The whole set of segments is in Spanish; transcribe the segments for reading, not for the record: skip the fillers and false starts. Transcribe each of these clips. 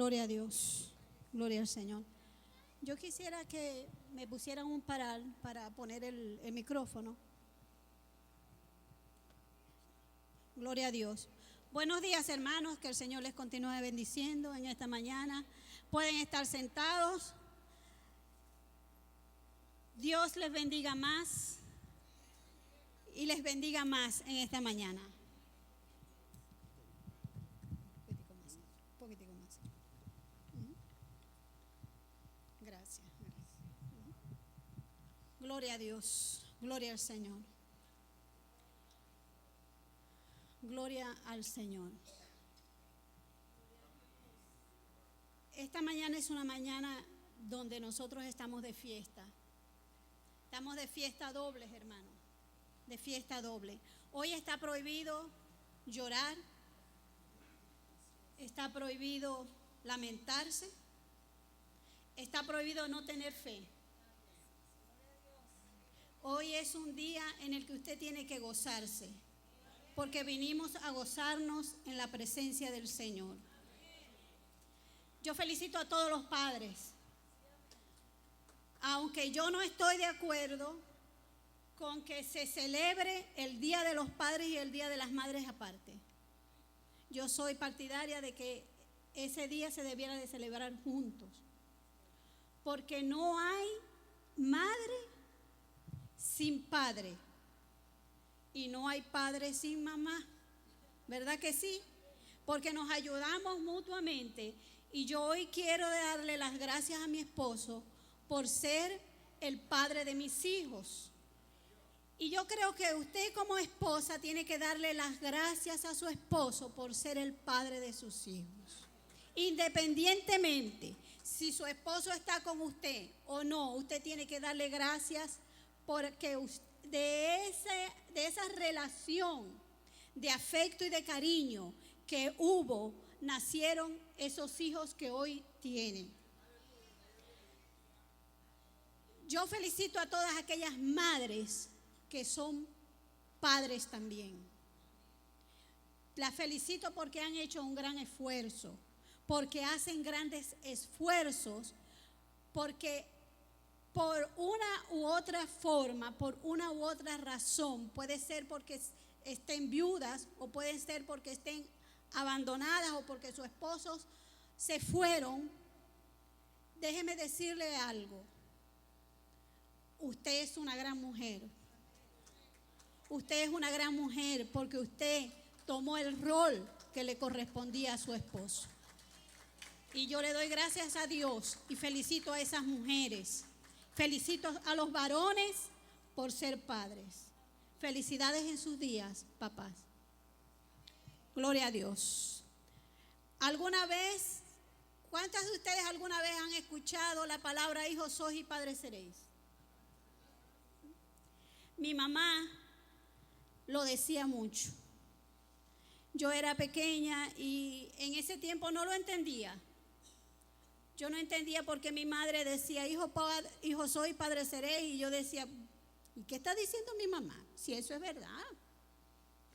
Gloria a Dios, gloria al Señor. Yo quisiera que me pusieran un paral para poner el micrófono. Gloria a Dios. Buenos días, hermanos, que el Señor les continúe bendiciendo en esta mañana. Pueden estar sentados. Dios les bendiga más y les bendiga más en esta mañana. Un poquitico más. Gracias. Gloria a Dios, gloria al Señor. Gloria al Señor. Esta mañana es una mañana donde nosotros estamos de fiesta. Estamos de fiesta dobles, hermano. De fiesta doble. Hoy está prohibido llorar. Está prohibido lamentarse. Está prohibido no tener fe. Hoy es un día en el que usted tiene que gozarse, porque vinimos a gozarnos en la presencia del Señor. Yo felicito a todos los padres, aunque yo no estoy de acuerdo con que se celebre el Día de los Padres y el Día de las Madres aparte. Yo soy partidaria de que ese día se debiera de celebrar juntos, porque no hay madre sin padre y no hay padre sin mamá, ¿verdad que sí? Porque nos ayudamos mutuamente, y yo hoy quiero darle las gracias a mi esposo por ser el padre de mis hijos. Y yo creo que usted como esposa tiene que darle las gracias a su esposo por ser el padre de sus hijos. Independientemente si su esposo está con usted o no, usted tiene que darle gracias porque de esa relación de afecto y de cariño que hubo, nacieron esos hijos que hoy tienen. Yo felicito a todas aquellas madres que son padres también. Las felicito porque han hecho un gran esfuerzo, porque hacen grandes esfuerzos, porque por una u otra forma, por una u otra razón, puede ser porque estén viudas o puede ser porque estén abandonadas o porque sus esposos se fueron. Déjeme decirle algo. Usted es una gran mujer. Usted es una gran mujer porque usted tomó el rol que le correspondía a su esposo. Y yo le doy gracias a Dios y felicito a esas mujeres. Felicito a los varones por ser padres. Felicidades en sus días, papás. Gloria a Dios. ¿Alguna vez, cuántas de ustedes alguna vez han escuchado la palabra hijos sois y padres seréis? Mi mamá lo decía mucho. Yo era pequeña y en ese tiempo no lo entendía. Yo no entendía por qué mi madre decía, hijo soy, padre seré, y yo decía, ¿y qué está diciendo mi mamá? Si eso es verdad,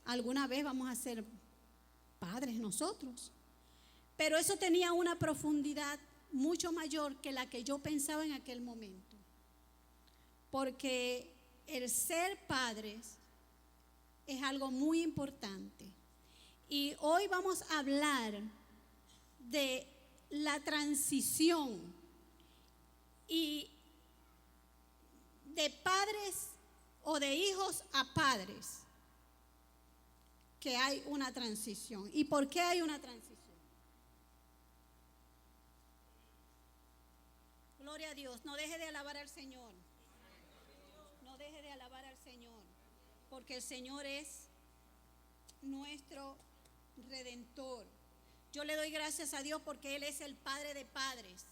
alguna vez vamos a ser padres nosotros. Pero eso tenía una profundidad mucho mayor que la que yo pensaba en aquel momento. Porque el ser padres es algo muy importante. Y hoy vamos a hablar de la transición y de padres o de hijos a padres, que hay una transición. ¿Y por qué hay una transición? Gloria a Dios. No deje de alabar al Señor. No deje de alabar al Señor, porque el Señor es nuestro Redentor. Yo le doy gracias a Dios porque Él es el Padre de padres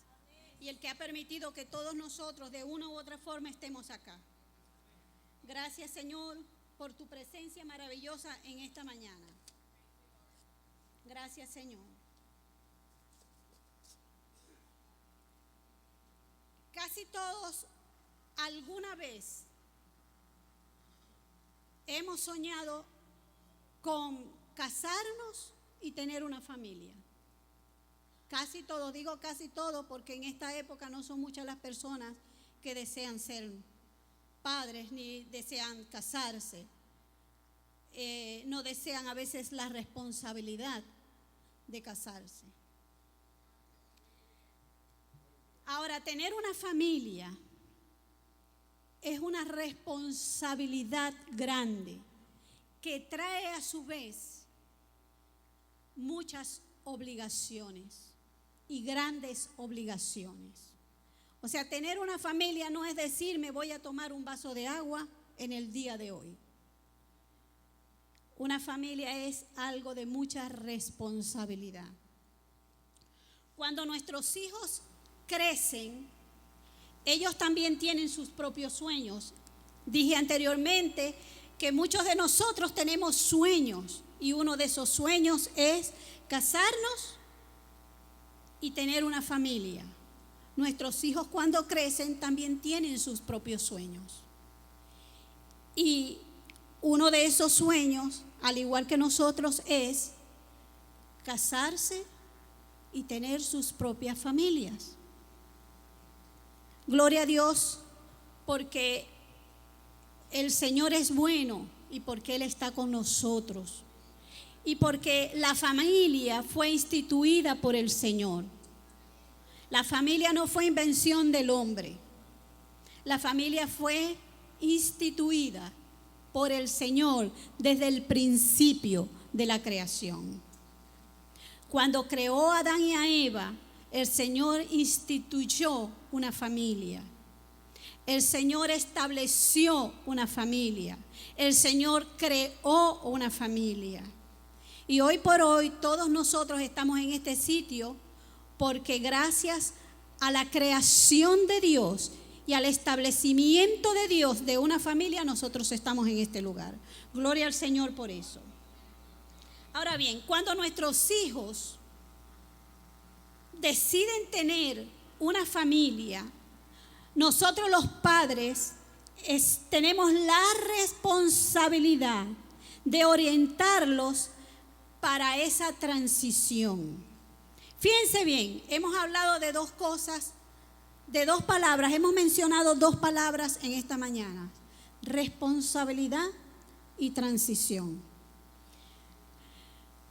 y el que ha permitido que todos nosotros de una u otra forma estemos acá. Gracias, Señor, por tu presencia maravillosa en esta mañana. Gracias, Señor. Casi todos alguna vez hemos soñado con casarnos y tener una familia. casi todos, digo casi todos porque en esta época no son muchas las personas que desean ser padres ni desean casarse. No desean a veces la responsabilidad de casarse. Ahora, tener una familia es una responsabilidad grande que trae a su vez muchas obligaciones y grandes obligaciones. O sea, tener una familia no es decir me voy a tomar un vaso de agua en el día de hoy. Una familia es algo de mucha responsabilidad. Cuando nuestros hijos crecen, ellos también tienen sus propios sueños. Dije anteriormente que muchos de nosotros tenemos sueños y uno de esos sueños es casarnos y tener una familia. Nuestros hijos cuando crecen también tienen sus propios sueños. Y uno de esos sueños, al igual que nosotros, es casarse y tener sus propias familias. Gloria a Dios porque el Señor es bueno y porque Él está con nosotros. Y porque la familia fue instituida por el Señor. La familia no fue invención del hombre. La familia fue instituida por el Señor desde el principio de la creación. Cuando creó a Adán y a Eva, el Señor instituyó una familia. El Señor estableció una familia. El Señor creó una familia. Y hoy por hoy todos nosotros estamos en este sitio porque gracias a la creación de Dios y al establecimiento de Dios de una familia, nosotros estamos en este lugar. Gloria al Señor por eso. Ahora bien, cuando nuestros hijos deciden tener una familia, nosotros los padres tenemos la responsabilidad de orientarlos para esa transición. Fíjense bien, hemos hablado de dos cosas, de dos palabras, hemos mencionado dos palabras en esta mañana: responsabilidad y transición.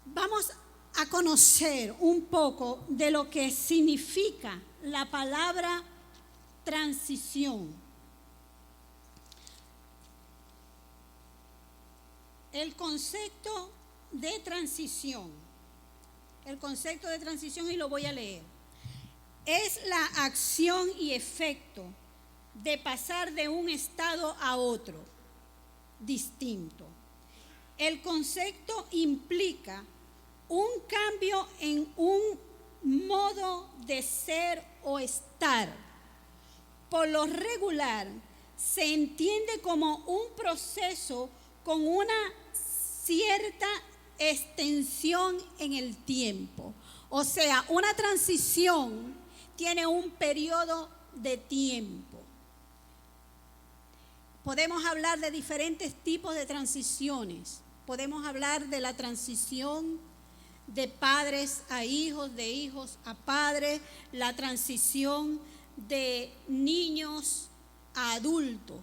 Vamos a conocer un poco de lo que significa la palabra transición. El concepto de transición, y lo voy a leer, es la acción y efecto de pasar de un estado a otro distinto. El concepto implica un cambio en un modo de ser o estar. Por lo regular, se entiende como un proceso con una cierta extensión en el tiempo. O sea, una transición tiene un periodo de tiempo. Podemos hablar de diferentes tipos de transiciones. Podemos hablar de la transición de padres a hijos, de hijos a padres, la transición de niños a adultos.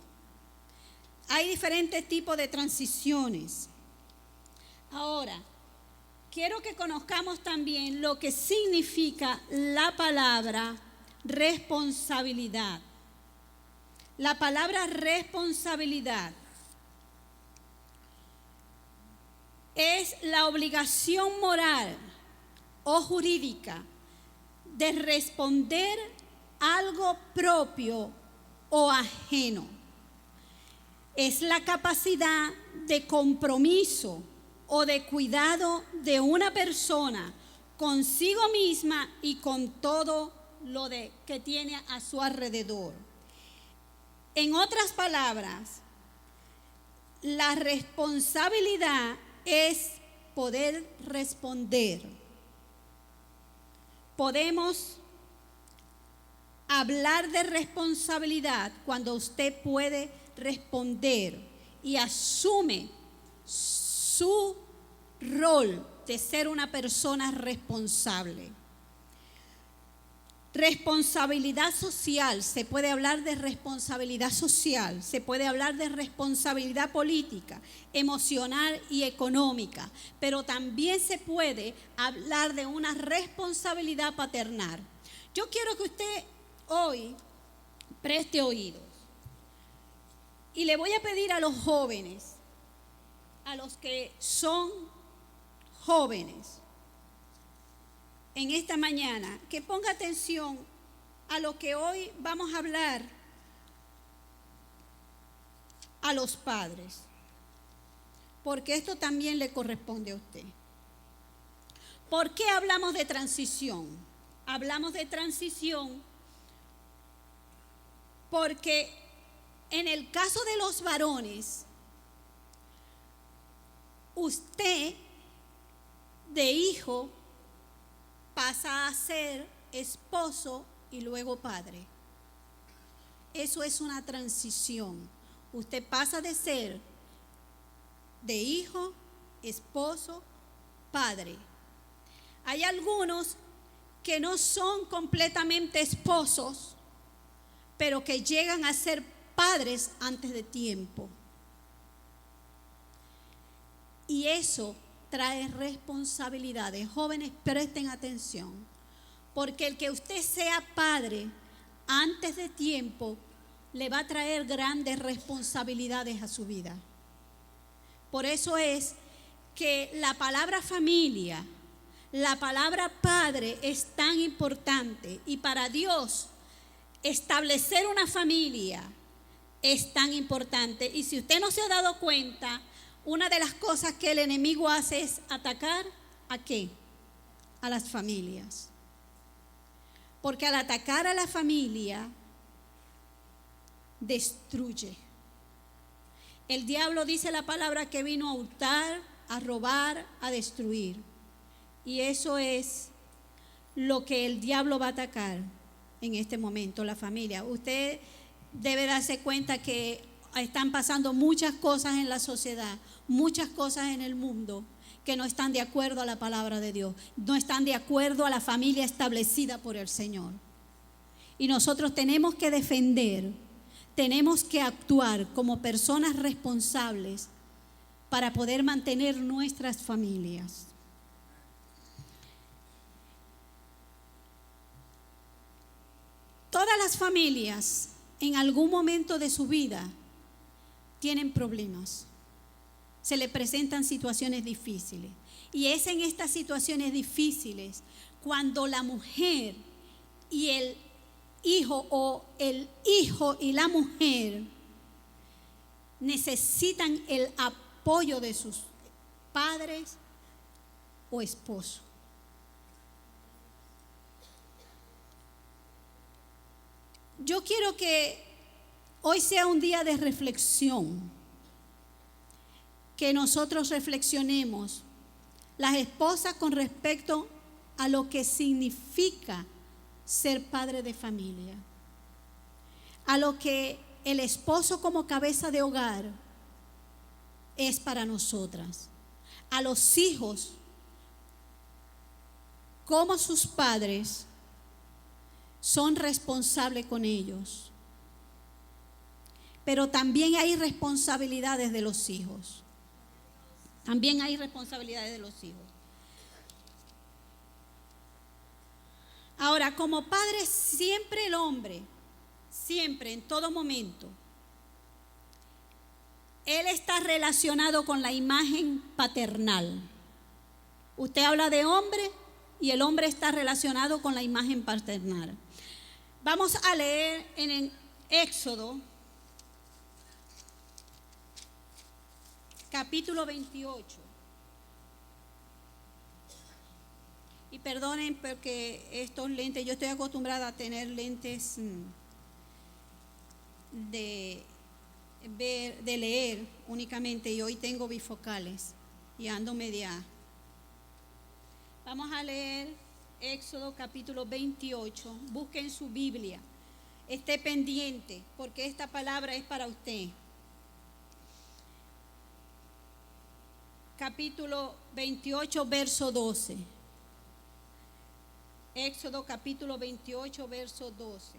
Hay diferentes tipos de transiciones. Ahora, quiero que conozcamos también lo que significa la palabra responsabilidad. La palabra responsabilidad es la obligación moral o jurídica de responder algo propio o ajeno. Es la capacidad de compromiso o de cuidado de una persona consigo misma y con todo lo que tiene a su alrededor. En otras palabras, la responsabilidad es poder responder. Podemos hablar de responsabilidad cuando usted puede responder y asume su rol de ser una persona responsable. Responsabilidad social, se puede hablar de responsabilidad social, se puede hablar de responsabilidad política, emocional y económica, pero también se puede hablar de una responsabilidad paternal. Yo quiero que usted hoy preste oídos y le voy a pedir a los jóvenes, a los que son jóvenes, en esta mañana, que ponga atención a lo que hoy vamos a hablar a los padres, porque esto también le corresponde a usted. ¿Por qué hablamos de transición? Hablamos de transición porque en el caso de los varones, usted de hijo pasa a ser esposo y luego padre. Eso es una transición. Usted pasa de ser de hijo, esposo, padre. Hay algunos que no son completamente esposos, pero que llegan a ser padres antes de tiempo. Y eso trae responsabilidades. Jóvenes, presten atención, porque el que usted sea padre antes de tiempo le va a traer grandes responsabilidades a su vida. Por eso es que la palabra familia, la palabra padre es tan importante, y para Dios establecer una familia es tan importante. Y si usted no se ha dado cuenta, una de las cosas que el enemigo hace es atacar ¿a qué? A las familias. Porque al atacar a la familia, destruye. El diablo, dice la palabra, que vino a hurtar, a robar, a destruir. Y eso es lo que el diablo va a atacar en este momento, la familia. Usted debe darse cuenta que están pasando muchas cosas en la sociedad, muchas cosas en el mundo que no están de acuerdo a la palabra de Dios, no están de acuerdo a la familia establecida por el Señor. Y nosotros tenemos que defender, tenemos que actuar como personas responsables para poder mantener nuestras familias. Todas las familias en algún momento de su vida tienen problemas, se le presentan situaciones difíciles. Y es en estas situaciones difíciles cuando la mujer y el hijo, o el hijo y la mujer, necesitan el apoyo de sus padres o esposos. Yo quiero que hoy sea un día de reflexión, que nosotros reflexionemos, las esposas, con respecto a lo que significa ser padre de familia, a lo que el esposo como cabeza de hogar es para nosotras, a los hijos como sus padres son responsables con ellos. Pero también hay responsabilidades de los hijos. También hay responsabilidades de los hijos. Ahora, como padre, siempre el hombre, siempre, en todo momento, él está relacionado con la imagen paternal. Usted habla de hombre y el hombre está relacionado con la imagen paternal. Vamos a leer en el Éxodo, capítulo 28. Y perdonen porque estos lentes, yo estoy acostumbrada a tener lentes de leer únicamente, y hoy tengo bifocales y ando media. Vamos a leer Éxodo capítulo 28. Busquen su Biblia, esté pendiente porque esta palabra es para usted. Capítulo 28, verso 12. Éxodo capítulo 28, verso 12.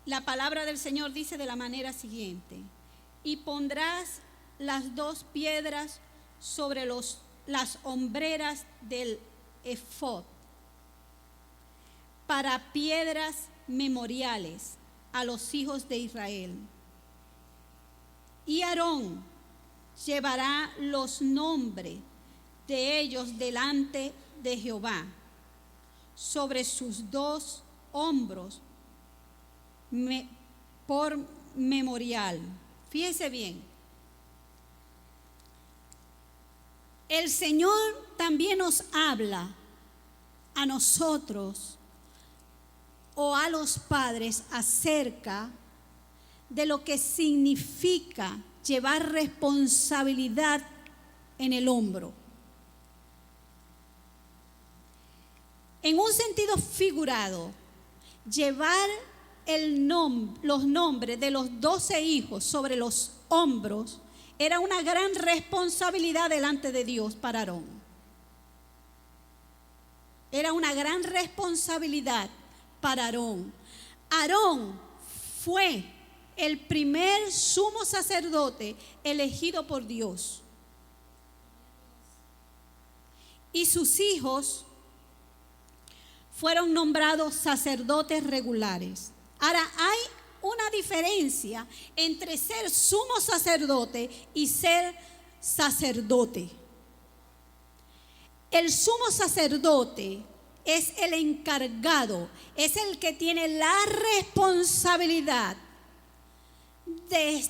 La palabra del Señor dice de la manera siguiente: y pondrás las dos piedras sobre las hombreras del efod para piedras memoriales a los hijos de Israel. Y Aarón llevará los nombres de ellos delante de Jehová sobre sus dos hombros por memorial. Fíjese bien, el Señor también nos habla a nosotros o a los padres acerca de lo que significa llevar responsabilidad en el hombro. En un sentido figurado, llevar los nombres de los 12 hijos sobre los hombros era una gran responsabilidad delante de Dios para Aarón. Era una gran responsabilidad para Aarón. Aarón fue el primer sumo sacerdote elegido por Dios. Y sus hijos fueron nombrados sacerdotes regulares. Ahora, hay una diferencia entre ser sumo sacerdote y ser sacerdote. El sumo sacerdote es el encargado, es el que tiene la responsabilidad de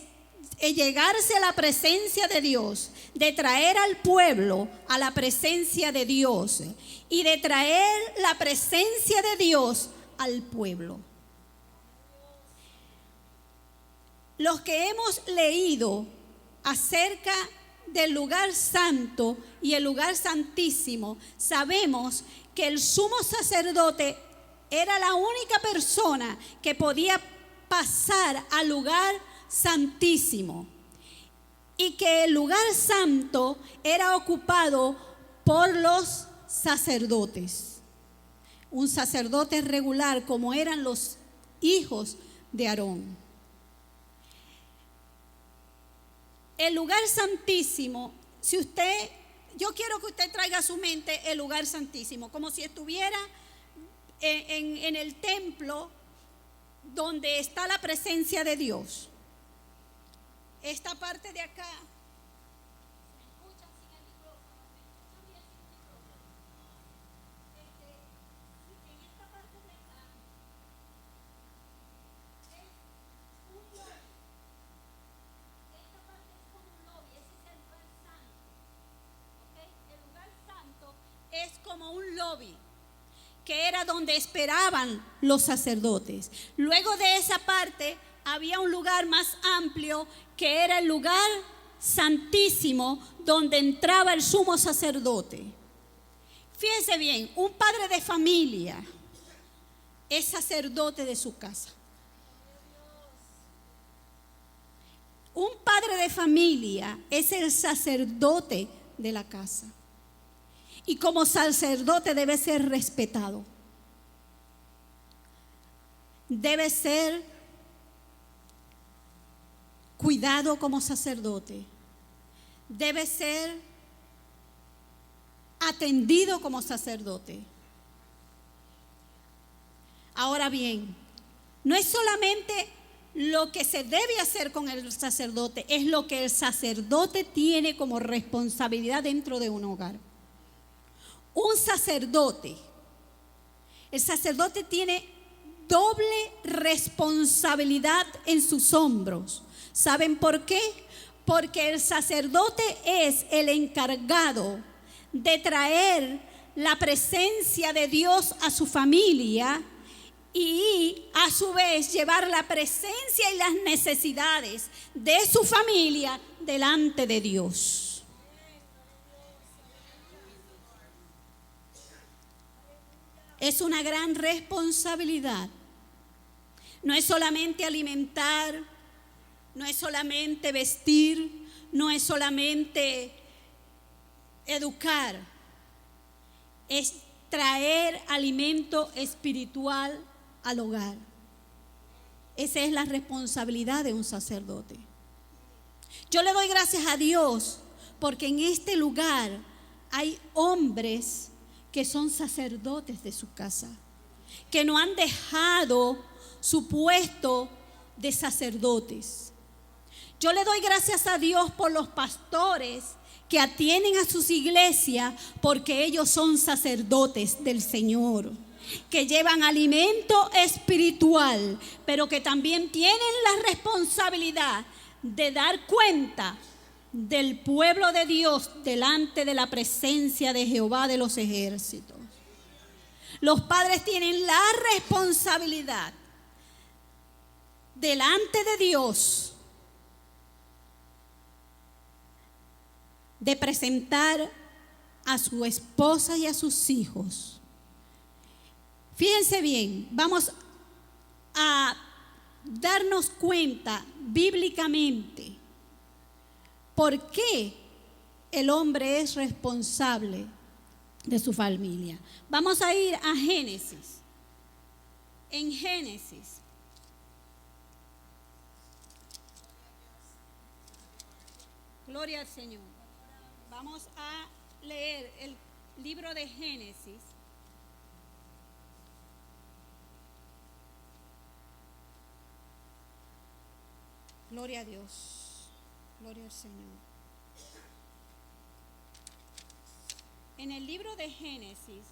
llegarse a la presencia de Dios, de traer al pueblo a la presencia de Dios y de traer la presencia de Dios al pueblo. Los que hemos leído acerca del lugar santo y el lugar santísimo, sabemos que el sumo sacerdote era la única persona que podía pasar al lugar santísimo y que el lugar santo era ocupado por los sacerdotes, un sacerdote regular como eran los hijos de Aarón. El lugar santísimo, yo quiero que usted traiga a su mente el lugar santísimo, como si estuviera en el templo donde está la presencia de Dios. Esta parte de acá, ¿me escuchan sin el micrófono? ¿Me escuchan bien sin el micrófono? En esta parte de acá es un lobby. Esta parte es como un lobby, ese es el lugar santo. ¿Okay? El lugar santo es como un lobby, que era donde esperaban los sacerdotes. Luego de esa parte había un lugar más amplio que era el lugar santísimo donde entraba el sumo sacerdote. Fíjense bien, un padre de familia es sacerdote de su casa. Un padre de familia es el sacerdote de la casa. Y como sacerdote debe ser respetado. Debe ser cuidado como sacerdote. Debe ser atendido como sacerdote. Ahora bien, no es solamente lo que se debe hacer con el sacerdote, es lo que el sacerdote tiene como responsabilidad dentro de un hogar. Un sacerdote, el sacerdote tiene doble responsabilidad en sus hombros. ¿Saben por qué? Porque el sacerdote es el encargado de traer la presencia de Dios a su familia y a su vez llevar la presencia y las necesidades de su familia delante de Dios. Es una gran responsabilidad. No es solamente alimentar, no es solamente vestir, no es solamente educar, es traer alimento espiritual al hogar. Esa es la responsabilidad de un sacerdote. Yo le doy gracias a Dios porque en este lugar hay hombres que son sacerdotes de su casa, que no han dejado su puesto de sacerdotes. Yo le doy gracias a Dios por los pastores que atienden a sus iglesias, porque ellos son sacerdotes del Señor, que llevan alimento espiritual, pero que también tienen la responsabilidad de dar cuenta del pueblo de Dios delante de la presencia de Jehová de los ejércitos. Los padres tienen la responsabilidad delante de Dios de presentar a su esposa y a sus hijos. Fíjense bien, vamos a darnos cuenta bíblicamente por qué el hombre es responsable de su familia. Vamos a ir a Génesis. En Génesis, gloria al Señor. Vamos a leer el libro de Génesis. Gloria a Dios. Gloria al Señor. En el libro de Génesis,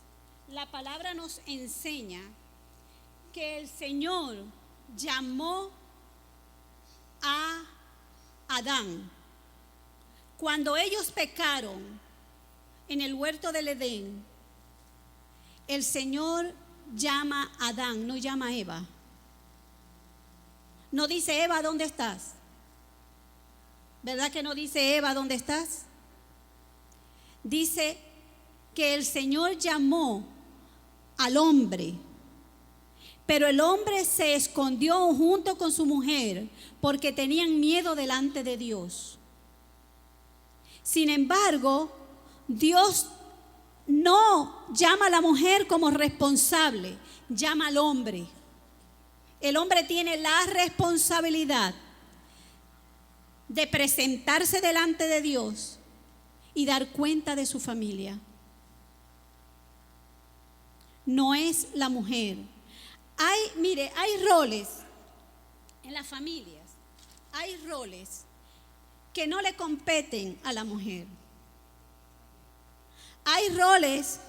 la palabra nos enseña que el Señor llamó a Adán. Cuando ellos pecaron en el huerto del Edén, el Señor llama a Adán, no llama a Eva. No dice, Eva, ¿dónde estás? ¿Verdad que no dice, Eva, ¿dónde estás? Dice que el Señor llamó al hombre, pero el hombre se escondió junto con su mujer porque tenían miedo delante de Dios. Sin embargo, Dios no llama a la mujer como responsable, llama al hombre. El hombre tiene la responsabilidad de presentarse delante de Dios y dar cuenta de su familia. No es la mujer. Hay roles en las familias, hay roles que no le competen a la mujer. Hay roles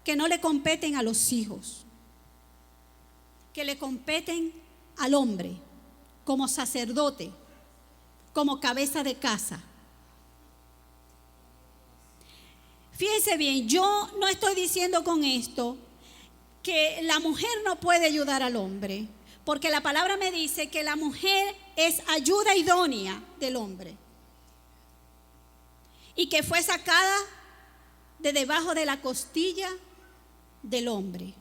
que no le competen a los hijos, que le competen al hombre, como sacerdote, como cabeza de casa. Fíjense bien, yo no estoy diciendo con esto que la mujer no puede ayudar al hombre, porque la palabra me dice que la mujer es ayuda idónea del hombre y que fue sacada de debajo de la costilla del hombre,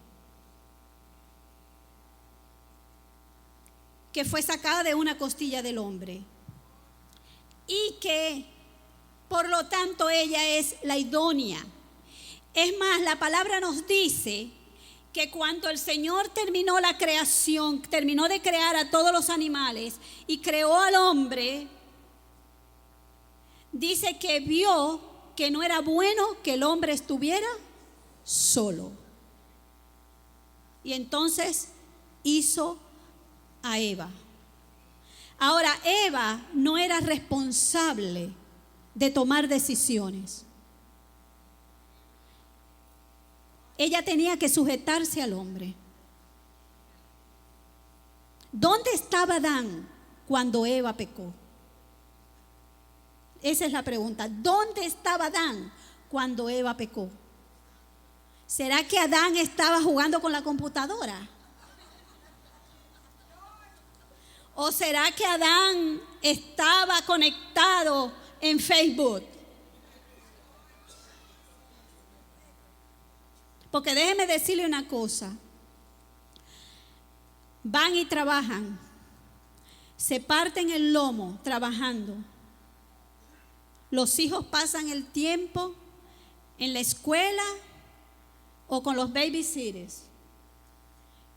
que fue sacada de una costilla del hombre y que por lo tanto ella es la idónea. Es más, la palabra nos dice que cuando el Señor terminó la creación, terminó de crear a todos los animales y creó al hombre, dice que vio que no era bueno que el hombre estuviera solo. Y entonces hizo a Eva. Ahora, Eva no era responsable de tomar decisiones. Ella tenía que sujetarse al hombre. ¿Dónde estaba Adán cuando Eva pecó? Esa es la pregunta. ¿Dónde estaba Adán cuando Eva pecó? ¿Será que Adán estaba jugando con la computadora? ¿O será que Adán estaba conectado en Facebook? Porque déjeme decirle una cosa. Van y trabajan, se parten el lomo trabajando. Los hijos pasan el tiempo en la escuela o con los babysitters.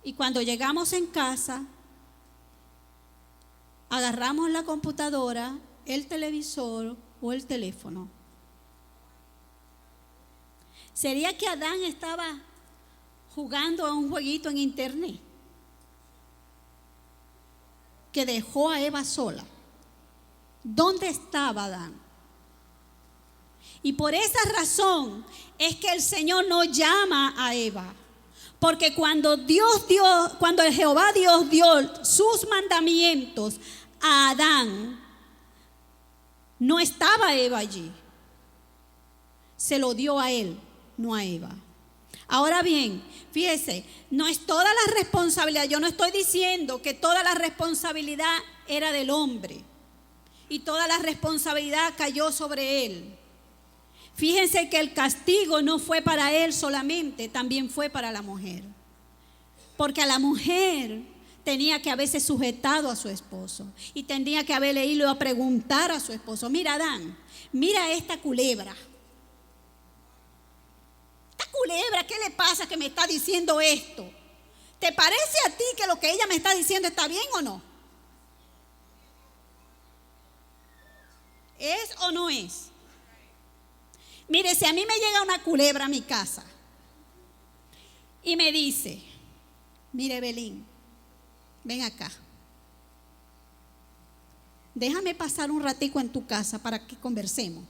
Y cuando llegamos en casa, agarramos la computadora, el televisor o el teléfono. ¿Sería que Adán estaba jugando a un jueguito en internet que dejó a Eva sola? ¿Dónde estaba Adán? Y por esa razón es que el Señor no llama a Eva. Porque cuando el Jehová Dios dio sus mandamientos a Adán, no estaba Eva allí. Se lo dio a él, no a Eva. Ahora bien, fíjese, no es toda la responsabilidad. Yo no estoy diciendo que toda la responsabilidad era del hombre y toda la responsabilidad cayó sobre él. Fíjense que el castigo no fue para él solamente, también fue para la mujer. Porque a la mujer tenía que haberse sujetado a su esposo y tendría que haberle ido a preguntar a su esposo: mira, Adán, mira esta culebra. Esta culebra, ¿qué le pasa que me está diciendo esto? ¿Te parece a ti que lo que ella me está diciendo está bien o no? ¿Es o no es? Mire, si a mí me llega una culebra a mi casa y me dice: mire, Belín, ven acá, déjame pasar un ratico en tu casa para que conversemos.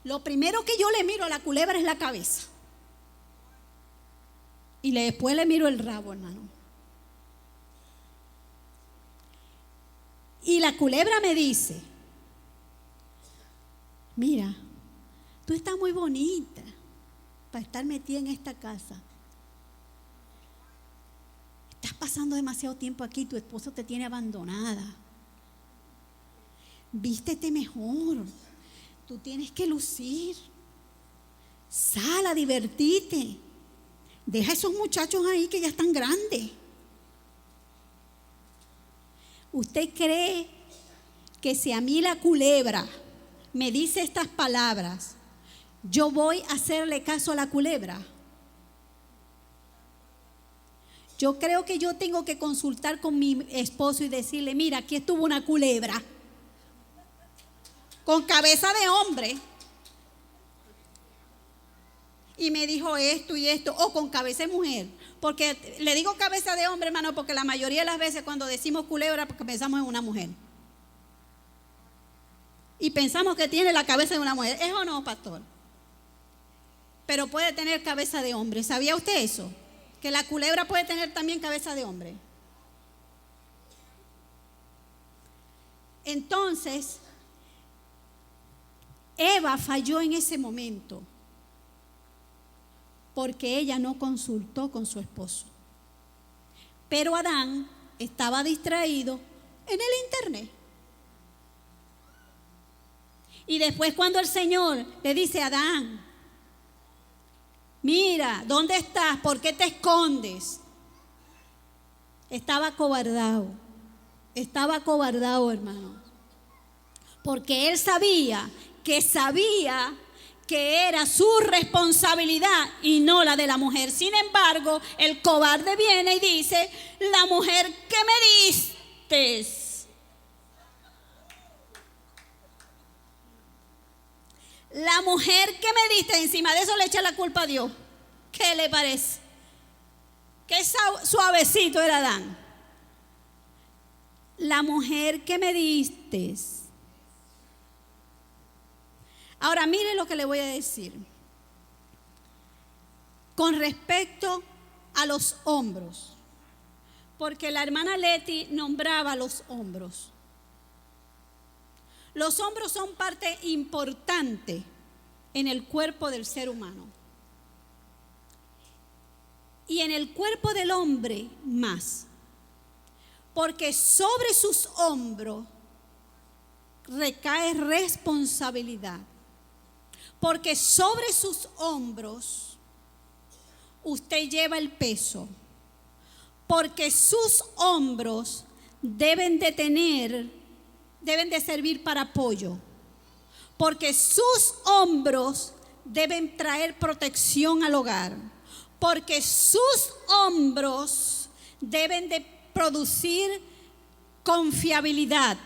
Lo primero que yo le miro a la culebra es la cabeza. Y después le miro el rabo, hermano. Y la culebra me dice: mira, tú estás muy bonita para estar metida en esta casa. Estás pasando demasiado tiempo aquí, tu esposo te tiene abandonada. Vístete mejor, tú tienes que lucir. Sal a divertirte. Deja a esos muchachos ahí que ya están grandes. ¿Usted cree que si a mí la culebra me dice estas palabras, yo voy a hacerle caso a la culebra? Yo creo que yo tengo que consultar con mi esposo y decirle: mira, aquí estuvo una culebra con cabeza de hombre y me dijo esto y esto, o con cabeza de mujer. Porque le digo cabeza de hombre, hermano, porque la mayoría de las veces cuando decimos culebra, porque pensamos en una mujer y pensamos que tiene la cabeza de una mujer. ¿Es o no, pastor? Pero puede tener cabeza de hombre. ¿Sabía usted eso? Que la culebra puede tener también cabeza de hombre. Entonces, Eva falló en ese momento porque ella no consultó con su esposo. Pero Adán estaba distraído en el internet. Y después, cuando el Señor le dice a Adán: mira, ¿dónde estás? ¿Por qué te escondes? Estaba acobardado, hermano. Porque él sabía que era su responsabilidad y no la de la mujer. Sin embargo, el cobarde viene y dice: la mujer que me diste. La mujer que me diste, encima de eso le echa la culpa a Dios. ¿Qué le parece? Qué suavecito era Adán. La mujer que me diste. Ahora mire lo que le voy a decir. Con respecto a los hombros, porque la hermana Leti nombraba los hombros. Los hombros son parte importante en el cuerpo del ser humano. Y en el cuerpo del hombre más. Porque sobre sus hombros recae responsabilidad. Porque sobre sus hombros usted lleva el peso. Porque sus hombros deben de servir para apoyo. Porque sus hombros deben traer protección al hogar, porque sus hombros deben de producir confiabilidad.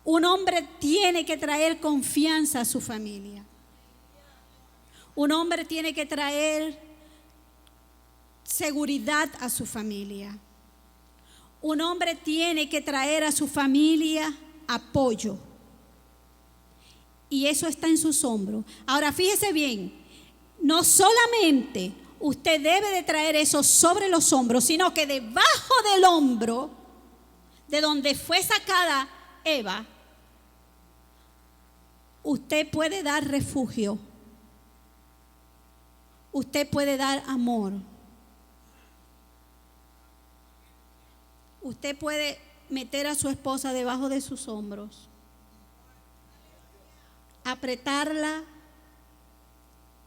Un hombre tiene que traer confianza a su familia. Un hombre tiene que traer seguridad a su familia. Un hombre tiene que traer a su familia apoyo. Y eso está en sus hombros. Ahora fíjese bien, no solamente usted debe de traer eso sobre los hombros, sino que debajo del hombro, de donde fue sacada Eva, usted puede dar refugio. Usted puede dar amor. Usted puede meter a su esposa debajo de sus hombros, apretarla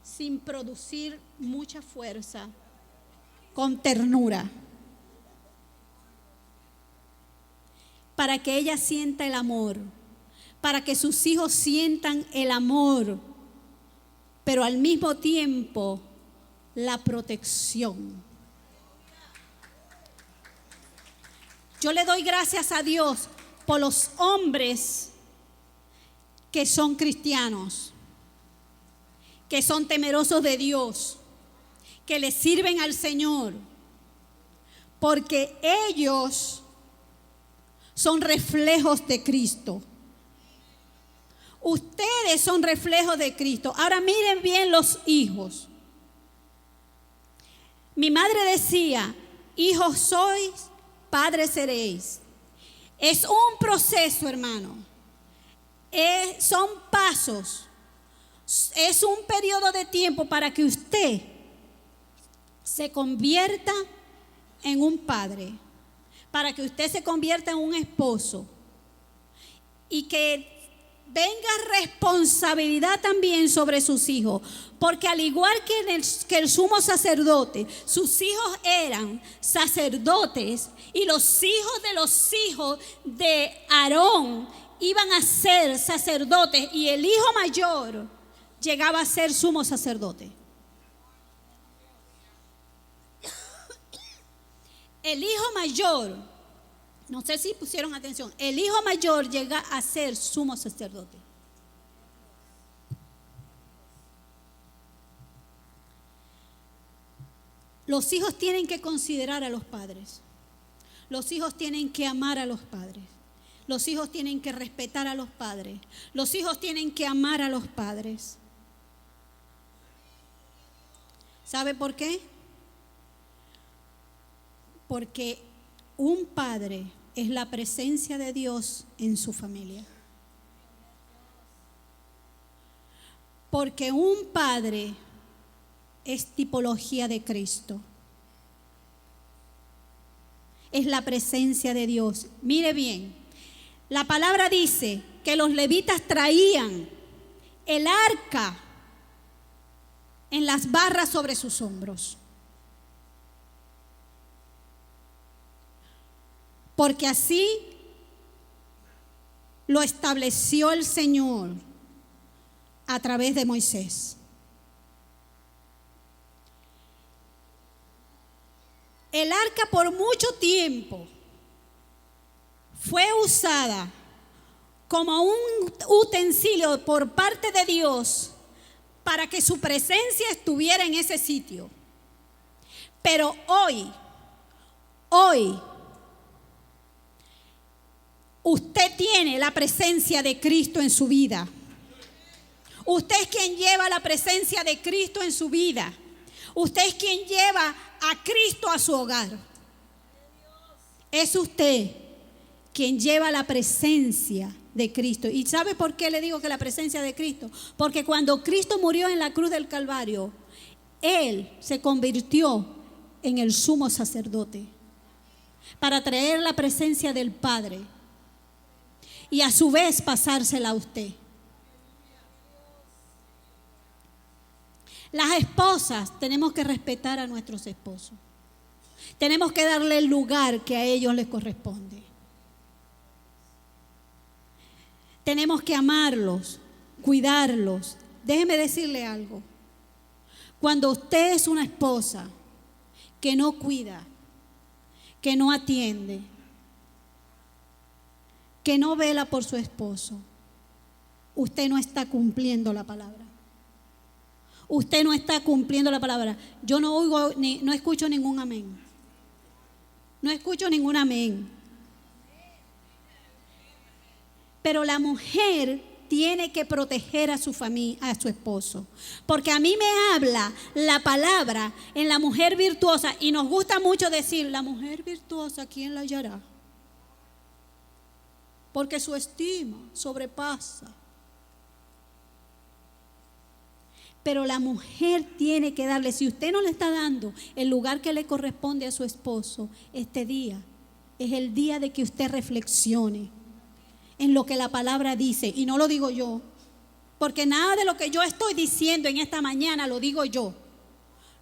sin producir mucha fuerza, con ternura, para que ella sienta el amor, para que sus hijos sientan el amor, pero al mismo tiempo la protección. Yo le doy gracias a Dios por los hombres que son cristianos, que son temerosos de Dios, que le sirven al Señor, porque ellos son reflejos de Cristo. Ustedes son reflejos de Cristo. Ahora miren bien los hijos. Mi madre decía, hijos sois, padres seréis. Es un proceso, hermano. Son pasos. Es un periodo de tiempo para que usted se convierta en un padre, para que usted se convierta en un esposo y que venga responsabilidad también sobre sus hijos, porque al igual que el sumo sacerdote, sus hijos eran sacerdotes y los hijos de Aarón iban a ser sacerdotes y el hijo mayor llegaba a ser sumo sacerdote. El hijo mayor, no sé si pusieron atención, el hijo mayor llega a ser sumo sacerdote. Los hijos tienen que considerar a los padres. Los hijos tienen que amar a los padres. Los hijos tienen que respetar a los padres. Los hijos tienen que amar a los padres. ¿Sabe por qué? Porque un padre es la presencia de Dios en su familia. Porque un padre es tipología de Cristo. Es la presencia de Dios. Mire bien, la palabra dice que los levitas traían el arca en las barras sobre sus hombros. Porque así lo estableció el Señor a través de Moisés. El arca por mucho tiempo fue usada como un utensilio por parte de Dios para que su presencia estuviera en ese sitio. Pero hoy, usted tiene la presencia de Cristo en su vida. Usted es quien lleva la presencia de Cristo en su vida. Usted es quien lleva a Cristo a su hogar. Es usted quien lleva la presencia de Cristo. ¿Y sabe por qué le digo que la presencia de Cristo? Porque cuando Cristo murió en la cruz del Calvario, Él se convirtió en el sumo sacerdote para traer la presencia del Padre y a su vez pasársela a usted. Las esposas tenemos que respetar a nuestros esposos. Tenemos que darle el lugar que a ellos les corresponde. Tenemos que amarlos, cuidarlos, déjeme decirle algo. Cuando usted es una esposa que no cuida, que no atiende, que no vela por su esposo, usted no está cumpliendo la palabra. Usted no está cumpliendo la palabra. Yo no oigo, no escucho ningún amén. No escucho ningún amén. Pero la mujer tiene que proteger a su familia, a su esposo. Porque a mí me habla la palabra en la mujer virtuosa. Y nos gusta mucho decir, la mujer virtuosa, ¿quién la hallará? Porque su estima sobrepasa. Pero la mujer tiene que darle, si usted no le está dando el lugar que le corresponde a su esposo, este día es el día de que usted reflexione en lo que la palabra dice. Y no lo digo yo, porque nada de lo que yo estoy diciendo en esta mañana lo digo yo,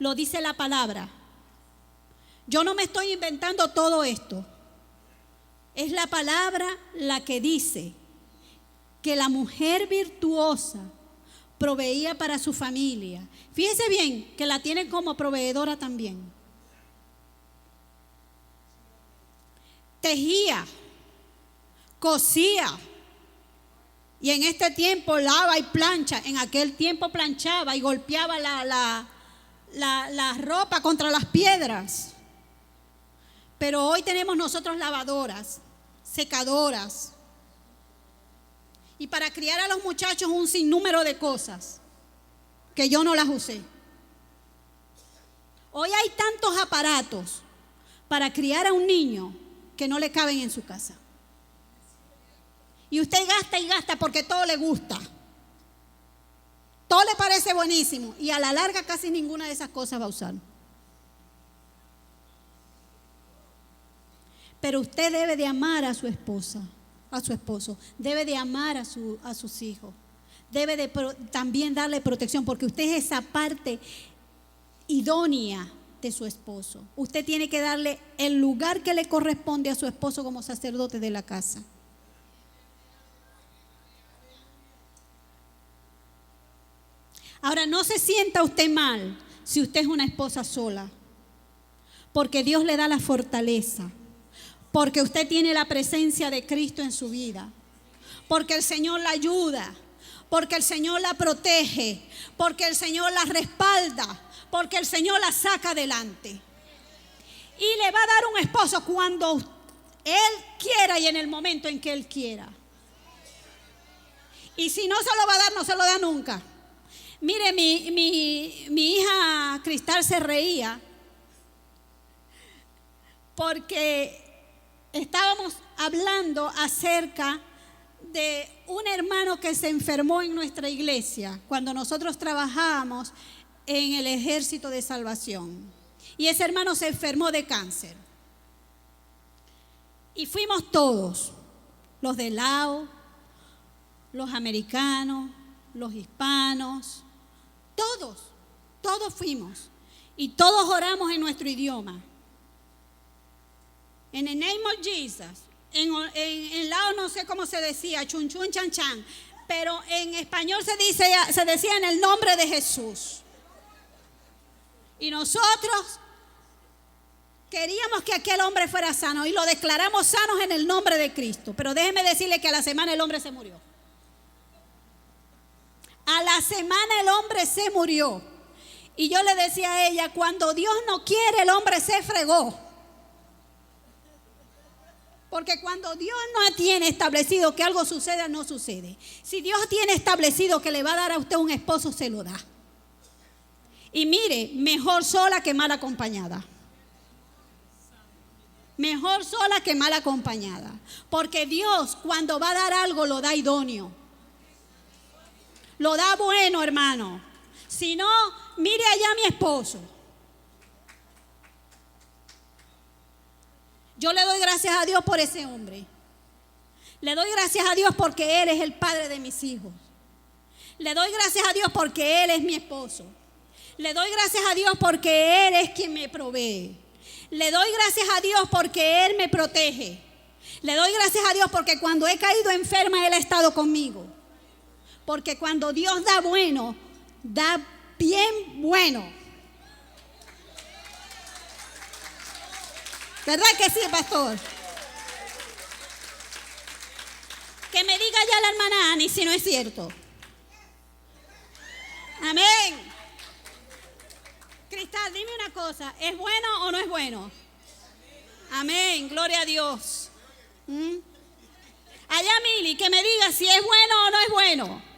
lo dice la palabra. Yo no me estoy inventando todo esto. Es la palabra la que dice que la mujer virtuosa proveía para su familia. Fíjese bien que la tienen como proveedora también. Tejía, cosía. Y en este tiempo lava y plancha. En aquel tiempo planchaba y golpeaba la ropa contra las piedras. Pero hoy tenemos nosotros lavadoras, secadoras. Y para criar a los muchachos un sinnúmero de cosas que yo no las usé. Hoy hay tantos aparatos para criar a un niño que no le caben en su casa. Y usted gasta y gasta porque todo le gusta. Todo le parece buenísimo. Y a la larga casi ninguna de esas cosas va a usar. Pero usted debe de amar a su esposa, a su esposo. Debe de amar a sus hijos. Debe de también darle protección porque usted es esa parte idónea de su esposo. Usted tiene que darle el lugar que le corresponde a su esposo como sacerdote de la casa. Ahora, no se sienta usted mal si usted es una esposa sola, porque Dios le da la fortaleza, porque usted tiene la presencia de Cristo en su vida, porque el Señor la ayuda, porque el Señor la protege, porque el Señor la respalda, porque el Señor la saca adelante. Y le va a dar un esposo cuando Él quiera y en el momento en que Él quiera. Y si no se lo va a dar, no se lo da nunca. Mire, mi hija Cristal se reía porque estábamos hablando acerca de un hermano que se enfermó en nuestra iglesia cuando nosotros trabajábamos en el Ejército de Salvación. Y ese hermano se enfermó de cáncer. Y fuimos todos, los de Lao, los americanos, los hispanos, todos fuimos. Y todos oramos en nuestro idioma. En the name of Jesus. En Lao no sé cómo se decía, chun chun chan chan, pero en español se decía en el nombre de Jesús. Y nosotros queríamos que aquel hombre fuera sano y lo declaramos sanos en el nombre de Cristo. Pero déjeme decirle que a la semana el hombre se murió. A la semana el hombre se murió. Y yo le decía a ella, cuando Dios no quiere, el hombre se fregó. Porque cuando Dios no tiene establecido que algo suceda, no sucede. Si Dios tiene establecido que le va a dar a usted un esposo, se lo da. Y mire, mejor sola que mal acompañada. Mejor sola que mal acompañada. Porque Dios cuando va a dar algo lo da idóneo. Lo da bueno, hermano. Si no, mire allá a mi esposo. Yo le doy gracias a Dios por ese hombre. Le doy gracias a Dios porque Él es el padre de mis hijos. Le doy gracias a Dios porque Él es mi esposo. Le doy gracias a Dios porque Él es quien me provee. Le doy gracias a Dios porque Él me protege. Le doy gracias a Dios porque cuando he caído enferma, Él ha estado conmigo. Porque cuando Dios da bueno, da bien bueno. ¿Verdad que sí, pastor? Que me diga ya la hermana Ani si no es cierto. Amén. Cristal, dime una cosa, ¿es bueno o no es bueno? Amén, gloria a Dios. Allá Mili, que me diga si es bueno o no es bueno.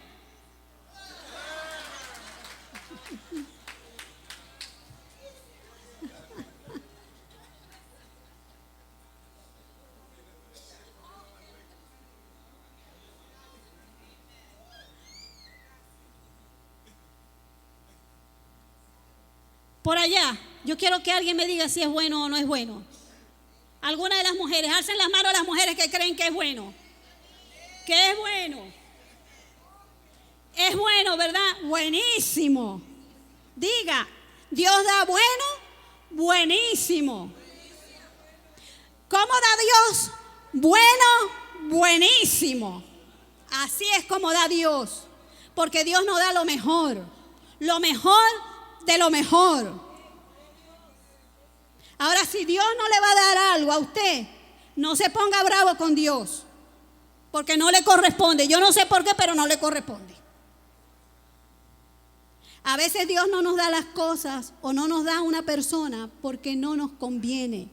Por allá, yo quiero que alguien me diga si es bueno o no es bueno. Alguna de las mujeres, alcen las manos a las mujeres que creen que es bueno. Que es bueno. Es bueno, ¿verdad? Buenísimo. Diga, Dios da bueno, buenísimo. ¿Cómo da Dios? Bueno, buenísimo. Así es como da Dios. Porque Dios nos da lo mejor de lo mejor. Ahora, si Dios no le va a dar algo a usted, no se ponga bravo con Dios, porque no le corresponde. Yo no sé por qué, pero no le corresponde. A veces Dios no nos da las cosas o no nos da una persona porque no nos conviene.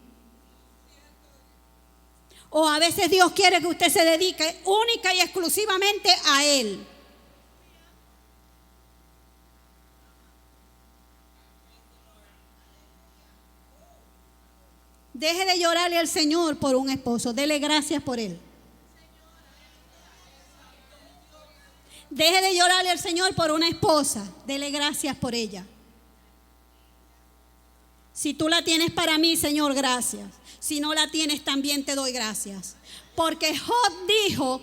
O a veces Dios quiere que usted se dedique única y exclusivamente a Él. Deje de llorarle al Señor por un esposo. Dele gracias por él. Deje de llorarle al Señor por una esposa. Dele gracias por ella. Si tú la tienes para mí, Señor, gracias. Si no la tienes, también te doy gracias. Porque Job dijo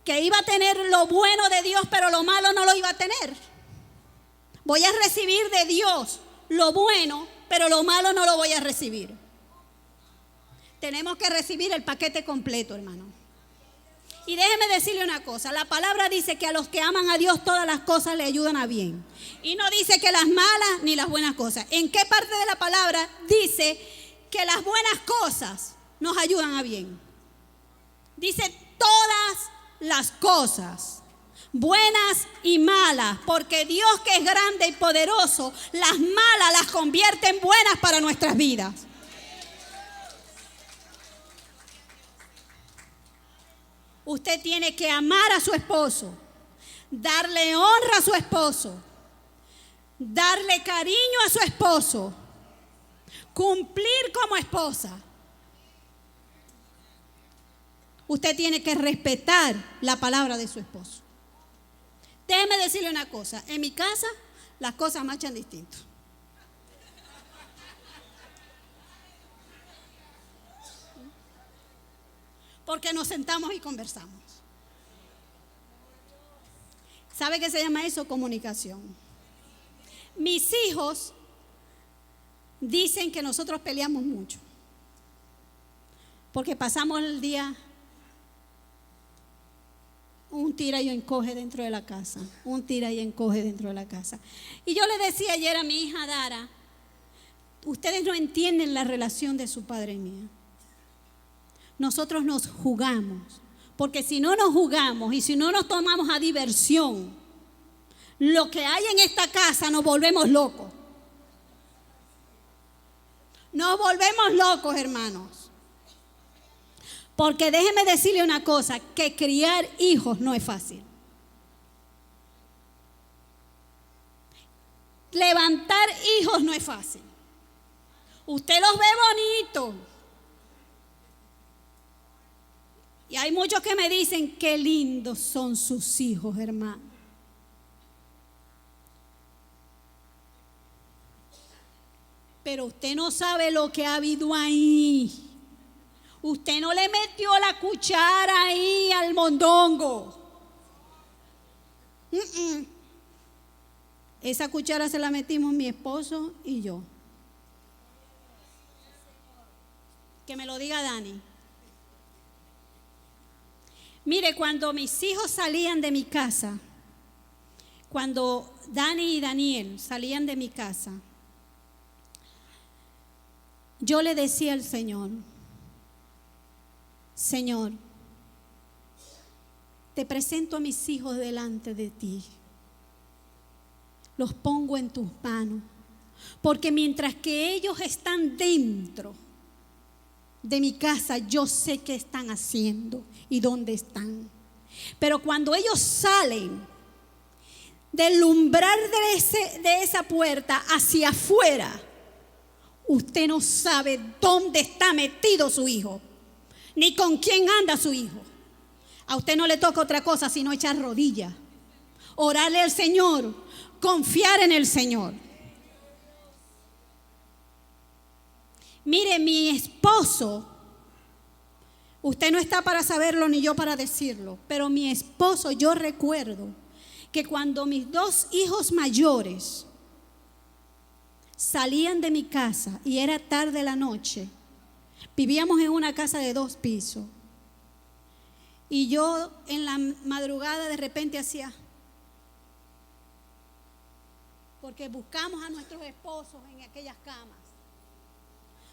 que iba a tener lo bueno de Dios, pero lo malo no lo iba a tener. Voy a recibir de Dios lo bueno, pero lo malo no lo voy a recibir. Tenemos que recibir el paquete completo, hermano. Y déjeme decirle una cosa, la palabra dice que a los que aman a Dios todas las cosas le ayudan a bien. Y no dice que las malas ni las buenas cosas. ¿En qué parte de la palabra dice que las buenas cosas nos ayudan a bien? Dice todas las cosas, buenas y malas, porque Dios, que es grande y poderoso, las malas las convierte en buenas para nuestras vidas. Usted tiene que amar a su esposo, darle honra a su esposo, darle cariño a su esposo, cumplir como esposa. Usted tiene que respetar la palabra de su esposo. Déjeme decirle una cosa, en mi casa las cosas marchan distinto. Porque nos sentamos y conversamos. ¿Sabe qué se llama eso? Comunicación. Mis hijos dicen que nosotros peleamos mucho. Porque pasamos el día un tira y encoge dentro de la casa. Un tira y encoge dentro de la casa. Y yo le decía ayer a mi hija Dara, ustedes no entienden la relación de su padre y mía. Nosotros nos jugamos, porque si no nos jugamos y si no nos tomamos a diversión, lo que hay en esta casa nos volvemos locos. Nos volvemos locos, hermanos. Porque déjeme decirle una cosa, que criar hijos no es fácil. Levantar hijos no es fácil. Usted los ve bonitos. Y hay muchos que me dicen, qué lindos son sus hijos, hermano. Pero usted no sabe lo que ha habido ahí. Usted no le metió la cuchara ahí al mondongo. Esa cuchara se la metimos mi esposo y yo. Que me lo diga Dani. Mire, cuando mis hijos salían de mi casa, cuando Dani y Daniel salían de mi casa, yo le decía al Señor, Señor, te presento a mis hijos delante de ti. Los pongo en tus manos. Porque mientras que ellos están dentro de mi casa, yo sé qué están haciendo y dónde están. Pero cuando ellos salen del umbral de esa puerta hacia afuera, usted no sabe dónde está metido su hijo, ni con quién anda su hijo. A usted no le toca otra cosa sino echar rodillas, orarle al Señor, confiar en el Señor. Mire, mi esposo, usted no está para saberlo ni yo para decirlo, pero mi esposo, yo recuerdo que cuando mis dos hijos mayores salían de mi casa y era tarde la noche, vivíamos en una casa de 2 pisos, y yo en la madrugada de repente hacía, porque buscamos a nuestros esposos en aquellas camas,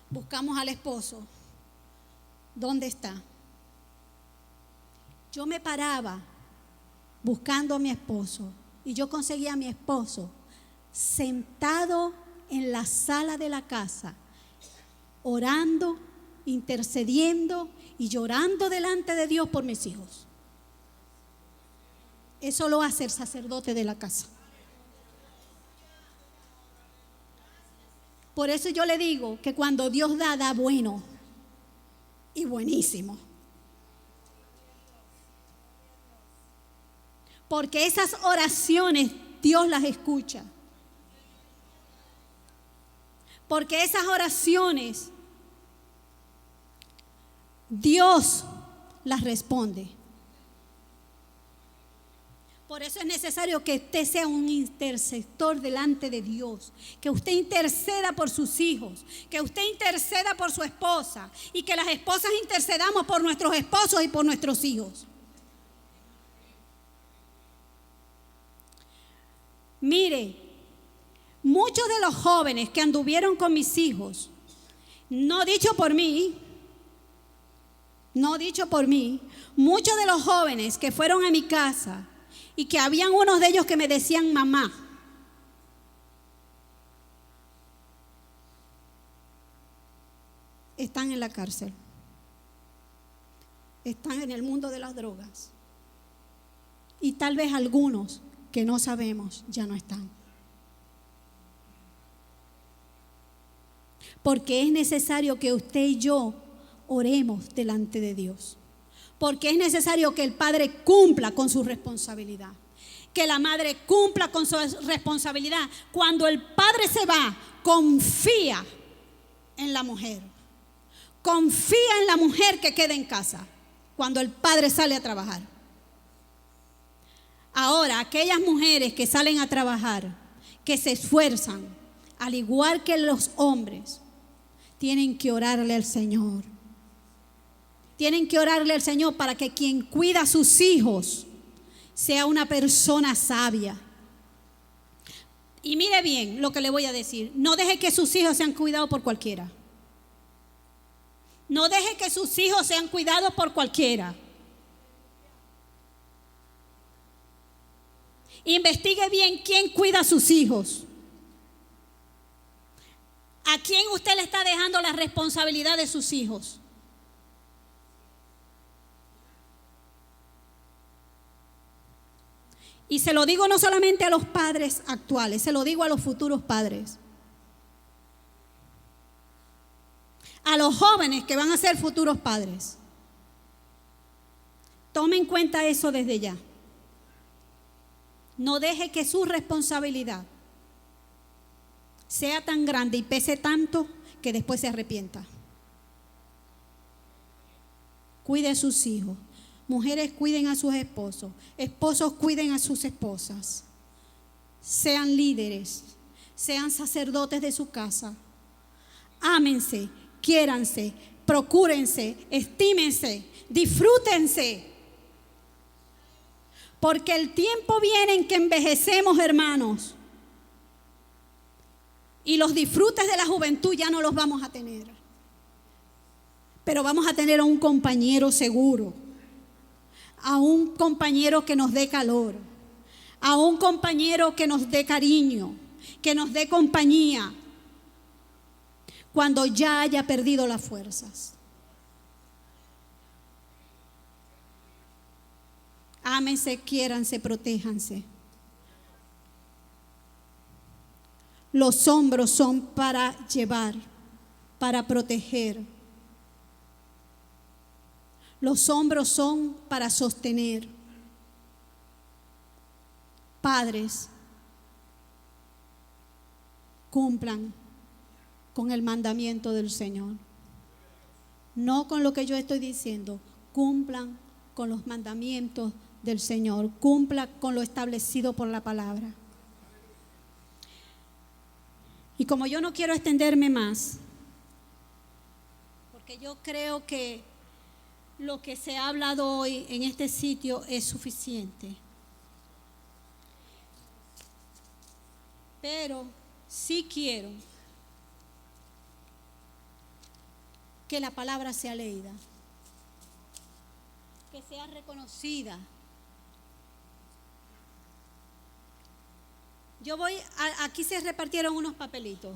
buscamos al esposo, ¿dónde está? Yo me paraba buscando a mi esposo y yo conseguía a mi esposo sentado en la sala de la casa, orando, intercediendo y llorando delante de Dios por mis hijos. Eso lo hace el sacerdote de la casa. Por eso yo le digo que cuando Dios da, da bueno y buenísimo. Porque esas oraciones Dios las escucha. Porque esas oraciones Dios las responde. Por eso es necesario que usted sea un intercesor delante de Dios, que usted interceda por sus hijos, que usted interceda por su esposa y que las esposas intercedamos por nuestros esposos y por nuestros hijos. Mire, muchos de los jóvenes que anduvieron con mis hijos, no dicho por mí, muchos de los jóvenes que fueron a mi casa y que habían unos de ellos que me decían mamá, están en la cárcel, están en el mundo de las drogas y tal vez algunos que no sabemos ya no están. Porque es necesario que usted y yo oremos delante de Dios. Porque es necesario que el padre cumpla con su responsabilidad. Que la madre cumpla con su responsabilidad. Cuando el padre se va, confía en la mujer. Confía en la mujer que queda en casa cuando el padre sale a trabajar. Ahora, aquellas mujeres que salen a trabajar, que se esfuerzan, al igual que los hombres, tienen que orarle al Señor. Tienen que orarle al Señor para que quien cuida a sus hijos sea una persona sabia. Y mire bien lo que le voy a decir. No deje que sus hijos sean cuidados por cualquiera. No deje que sus hijos sean cuidados por cualquiera. Investigue bien quién cuida a sus hijos. ¿A quién usted le está dejando la responsabilidad de sus hijos? Y se lo digo no solamente a los padres actuales, se lo digo a los futuros padres. A los jóvenes que van a ser futuros padres. Tome en cuenta eso desde ya. No deje que su responsabilidad sea tan grande y pese tanto que después se arrepienta. Cuide a sus hijos. Mujeres cuiden a sus esposos. Esposos cuiden a sus esposas. Sean líderes. Sean sacerdotes de su casa. Ámense, quiéranse, procúrense, estímense, disfrútense. Porque el tiempo viene en que envejecemos, hermanos. Y los disfrutes de la juventud ya no los vamos a tener. Pero vamos a tener a un compañero seguro. A un compañero que nos dé calor. A un compañero que nos dé cariño. Que nos dé compañía. Cuando ya haya perdido las fuerzas. Ámense, quiéranse, protéjanse. Los hombros son para llevar, para proteger. Los hombros son para sostener. Padres, cumplan con el mandamiento del Señor. No con lo que yo estoy diciendo, cumplan con los mandamientos del Señor, cumpla con lo establecido por la palabra. Y como yo no quiero extenderme más, porque yo creo que lo que se ha hablado hoy en este sitio es suficiente. Pero sí quiero que la palabra sea leída, que sea reconocida. Aquí se repartieron unos papelitos.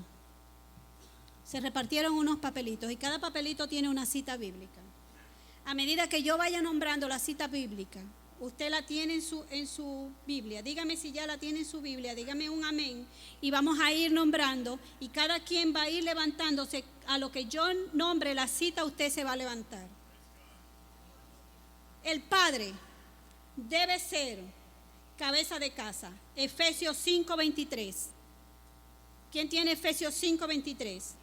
Se repartieron unos papelitos y cada papelito tiene una cita bíblica. A medida que yo vaya nombrando la cita bíblica, usted la tiene en su Biblia. Dígame si ya la tiene en su Biblia, dígame un amén. Y vamos a ir nombrando y cada quien va a ir levantándose. A lo que yo nombre la cita, usted se va a levantar. El padre debe ser cabeza de casa. Efesios 5:23. ¿Quién tiene Efesios 5:23?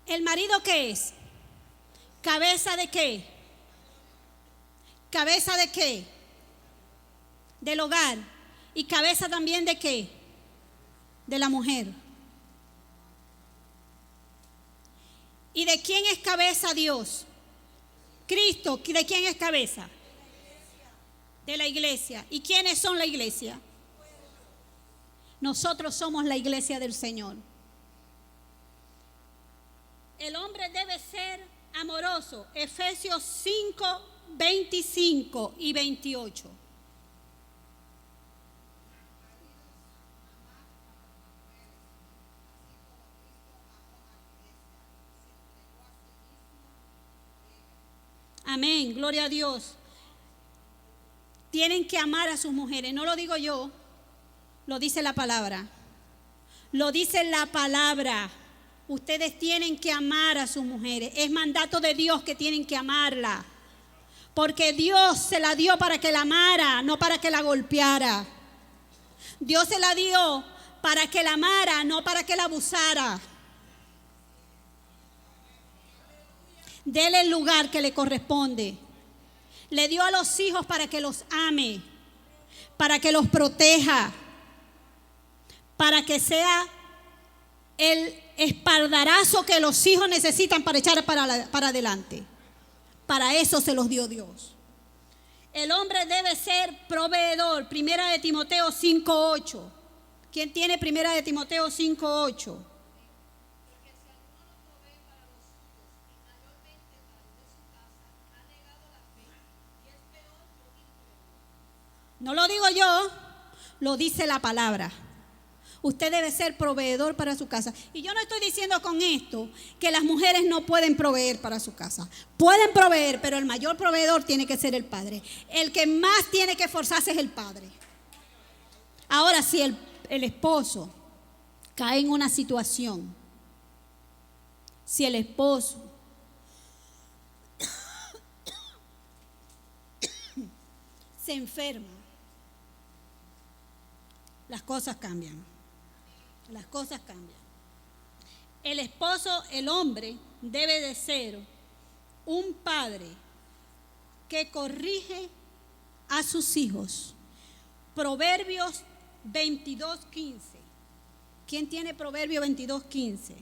¿El marido qué es? ¿Cabeza de qué? ¿Cabeza de qué? Del hogar. ¿Y cabeza también de qué? De la mujer. ¿Y de quién es cabeza Dios? Cristo. ¿De quién es cabeza? De la iglesia. ¿Y quiénes son la iglesia? Nosotros somos la iglesia del Señor. El hombre debe ser amoroso. Efesios 5:25 y 28. Amén, gloria a Dios. Tienen que amar a sus mujeres. No lo digo yo, lo dice la palabra. Lo dice la palabra. Ustedes tienen que amar a sus mujeres. Es mandato de Dios que tienen que amarla. Porque Dios se la dio para que la amara, no para que la golpeara. Dios se la dio para que la amara, no para que la abusara. Dele el lugar que le corresponde. Le dio a los hijos para que los ame, para que los proteja, para que sea el espaldarazo que los hijos necesitan para echar para adelante. Para eso se los dio Dios. El hombre debe ser proveedor. Primera de Timoteo 5:8. ¿Quién tiene Primera de Timoteo 5:8? No lo digo yo, lo dice la palabra. Usted debe ser proveedor para su casa. Y yo no estoy diciendo con esto que las mujeres no pueden proveer para su casa. Pueden proveer, pero el mayor proveedor tiene que ser el padre. El que más tiene que esforzarse es el padre. Ahora, si el esposo cae en una situación, si el esposo se enferma, las cosas cambian. Las cosas cambian. El esposo, el hombre, debe de ser un padre que corrige a sus hijos, Proverbios 22:15. ¿Quién tiene Proverbios 22:15?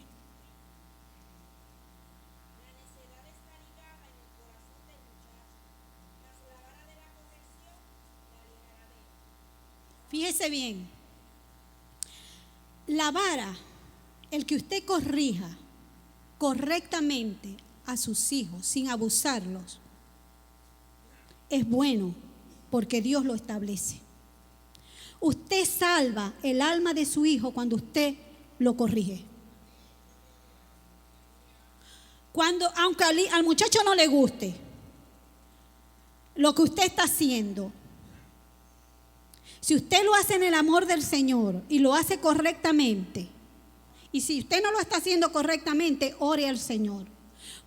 Fíjese bien, la vara, el que usted corrija correctamente a sus hijos sin abusarlos, es bueno porque Dios lo establece. Usted salva el alma de su hijo cuando usted lo corrige. Aunque al muchacho no le guste lo que usted está haciendo, si usted lo hace en el amor del Señor y lo hace correctamente, y si usted no lo está haciendo correctamente, ore al Señor.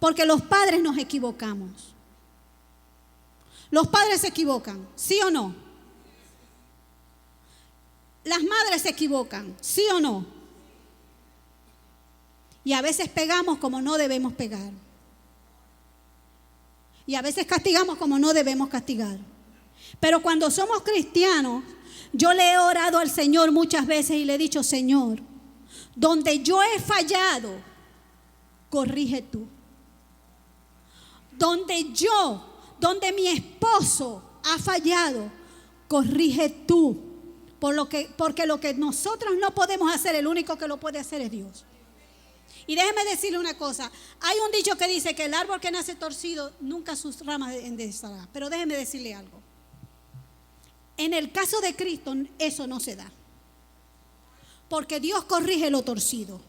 Porque los padres nos equivocamos. Los padres se equivocan, ¿sí o no? Las madres se equivocan, ¿sí o no? Y a veces pegamos como no debemos pegar. Y a veces castigamos como no debemos castigar. Pero cuando somos cristianos, yo le he orado al Señor muchas veces y le he dicho: Señor, donde yo he fallado, corrige tú. Donde mi esposo ha fallado, corrige tú. Porque lo que nosotros no podemos hacer, el único que lo puede hacer es Dios. Y déjeme decirle una cosa. Hay un dicho que dice que el árbol que nace torcido nunca sus ramas enderezará. Pero déjeme decirle algo. En el caso de Cristo eso no se da. Porque Dios corrige lo torcido.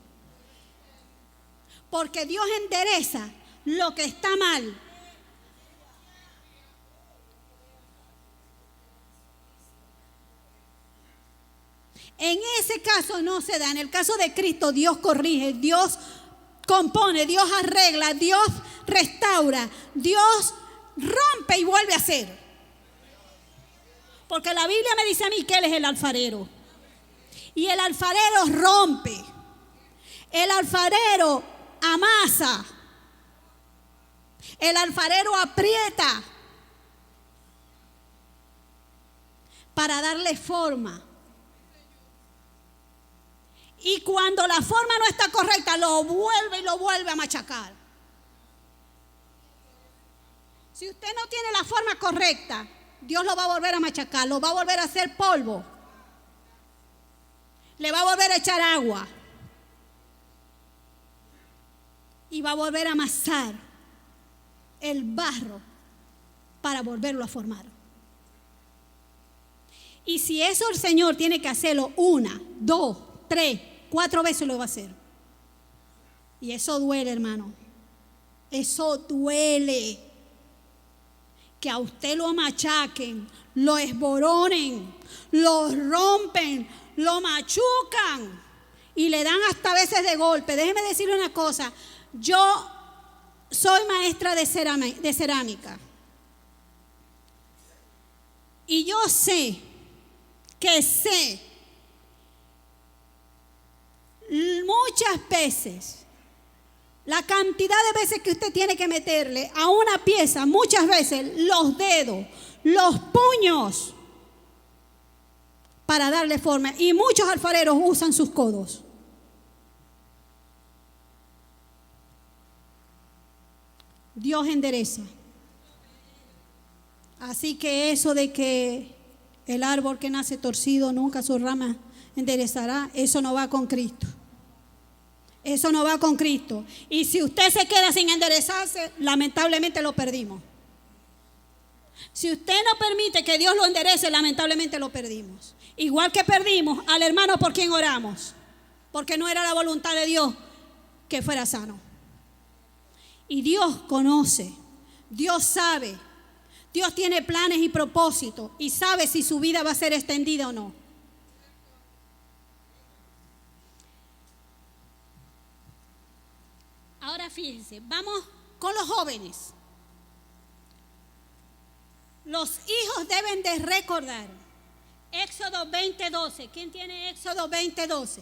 Porque Dios endereza lo que está mal. En ese caso no se da. En el caso de Cristo, Dios corrige, Dios compone, Dios arregla, Dios restaura, Dios rompe y vuelve a hacer. Porque la Biblia me dice a mí que Él es el alfarero. Y el alfarero rompe. El alfarero amasa. El alfarero aprieta para darle forma. Y cuando la forma no está correcta, lo vuelve y lo vuelve a machacar. Si usted no tiene la forma correcta, Dios lo va a volver a machacar, lo va a volver a hacer polvo. Le va a volver a echar agua. Y va a volver a amasar el barro para volverlo a formar. Y si eso el Señor tiene que hacerlo 1, 2, 3, 4 veces, lo va a hacer. Y eso duele, hermano. Eso duele. Que a usted lo machaquen, lo esboronen, lo rompen, lo machucan y le dan hasta veces de golpe. Déjeme decirle una cosa. Yo soy maestra de cerámica. Y yo sé muchas veces la cantidad de veces que usted tiene que meterle a una pieza, muchas veces los dedos, los puños para darle forma. Y muchos alfareros usan sus codos. Dios endereza. Así que eso de que el árbol que nace torcido nunca sus ramas enderezará, eso no va con Cristo. Eso no va con Cristo. Y si usted se queda sin enderezarse, lamentablemente lo perdimos. Si usted no permite que Dios lo enderece, lamentablemente lo perdimos. Igual que perdimos al hermano por quien oramos, porque no era la voluntad de Dios que fuera sano. Y Dios conoce, Dios sabe, Dios tiene planes y propósitos y sabe si su vida va a ser extendida o no. Ahora fíjense, vamos con los jóvenes. Los hijos deben de recordar. Éxodo 20:12. ¿Quién tiene Éxodo 20:12?